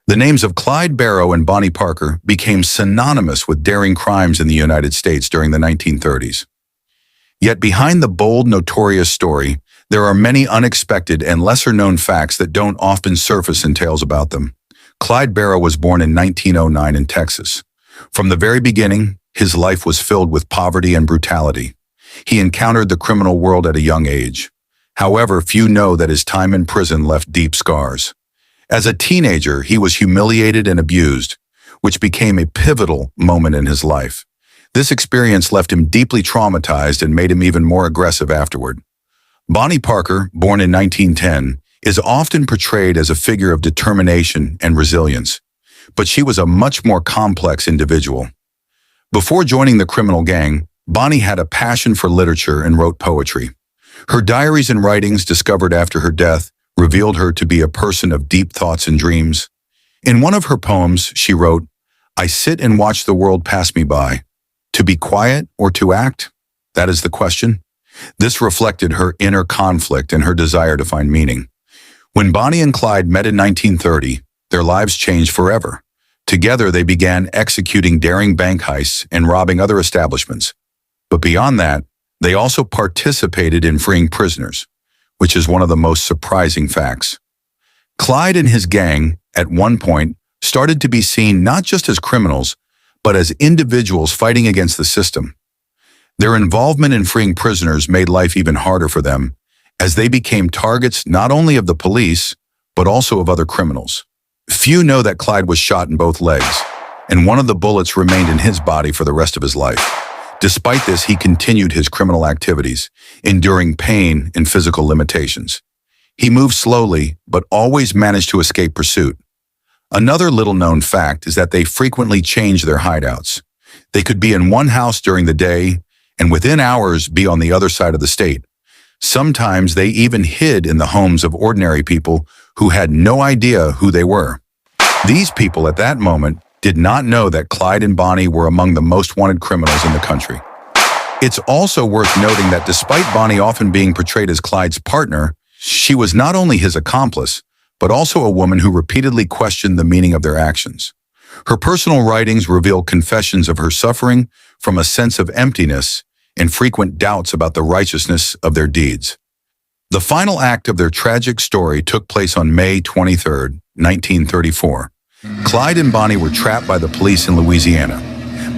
The names of Clyde Barrow and Bonnie Parker became synonymous with daring crimes in the United States during the 1930s. Yet behind the bold, notorious story, there are many unexpected and lesser-known facts that don't often surface in tales about them. Clyde Barrow was born in 1909 in Texas. From the very beginning, his life was filled with poverty and brutality. He encountered the criminal world at a young age. However, few know that his time in prison left deep scars. As a teenager, he was humiliated and abused, which became a pivotal moment in his life. This experience left him deeply traumatized and made him even more aggressive afterward. Bonnie Parker, born in 1910, is often portrayed as a figure of determination and resilience, but she was a much more complex individual. Before joining the criminal gang, Bonnie had a passion for literature and wrote poetry. Her diaries and writings, discovered after her death, revealed her to be a person of deep thoughts and dreams. In one of her poems, she wrote, "I sit and watch the world pass me by. To be quiet or to act? That is the question." This reflected her inner conflict and her desire to find meaning. When Bonnie and Clyde met in 1930, their lives changed forever. Together, they began executing daring bank heists and robbing other establishments. But beyond that, they also participated in freeing prisoners, which is one of the most surprising facts. Clyde and his gang, at one point, started to be seen not just as criminals, but as individuals fighting against the system. Their involvement in freeing prisoners made life even harder for them, as they became targets not only of the police, but also of other criminals. Few know that Clyde was shot in both legs, and one of the bullets remained in his body for the rest of his life. Despite this, he continued his criminal activities, enduring pain and physical limitations. He moved slowly, but always managed to escape pursuit. Another little-known fact is that they frequently changed their hideouts. They could be in one house during the day, and within hours be on the other side of the state. Sometimes they even hid in the homes of ordinary people who had no idea who they were. These people at that moment did not know that Clyde and Bonnie were among the most wanted criminals in the country. It's also worth noting that despite Bonnie often being portrayed as Clyde's partner, she was not only his accomplice, but also a woman who repeatedly questioned the meaning of their actions. Her personal writings reveal confessions of her suffering from a sense of emptiness and frequent doubts about the righteousness of their deeds. The final act of their tragic story took place on May 23, 1934. Clyde and Bonnie were trapped by the police in Louisiana.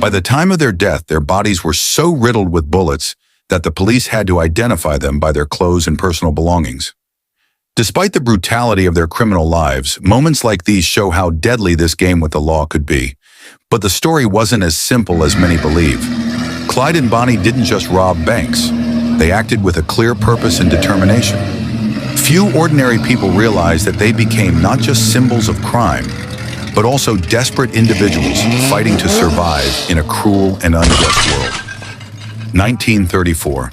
By the time of their death, their bodies were so riddled with bullets that the police had to identify them by their clothes and personal belongings. Despite the brutality of their criminal lives, moments like these show how deadly this game with the law could be. But the story wasn't as simple as many believe. Clyde and Bonnie didn't just rob banks. They acted with a clear purpose and determination. Few ordinary people realize that they became not just symbols of crime, but also desperate individuals fighting to survive in a cruel and unjust world. 1934.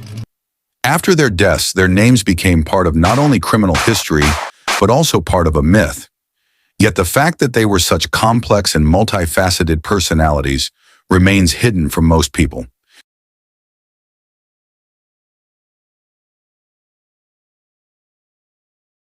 After their deaths, their names became part of not only criminal history, but also part of a myth. Yet the fact that they were such complex and multifaceted personalities remains hidden from most people.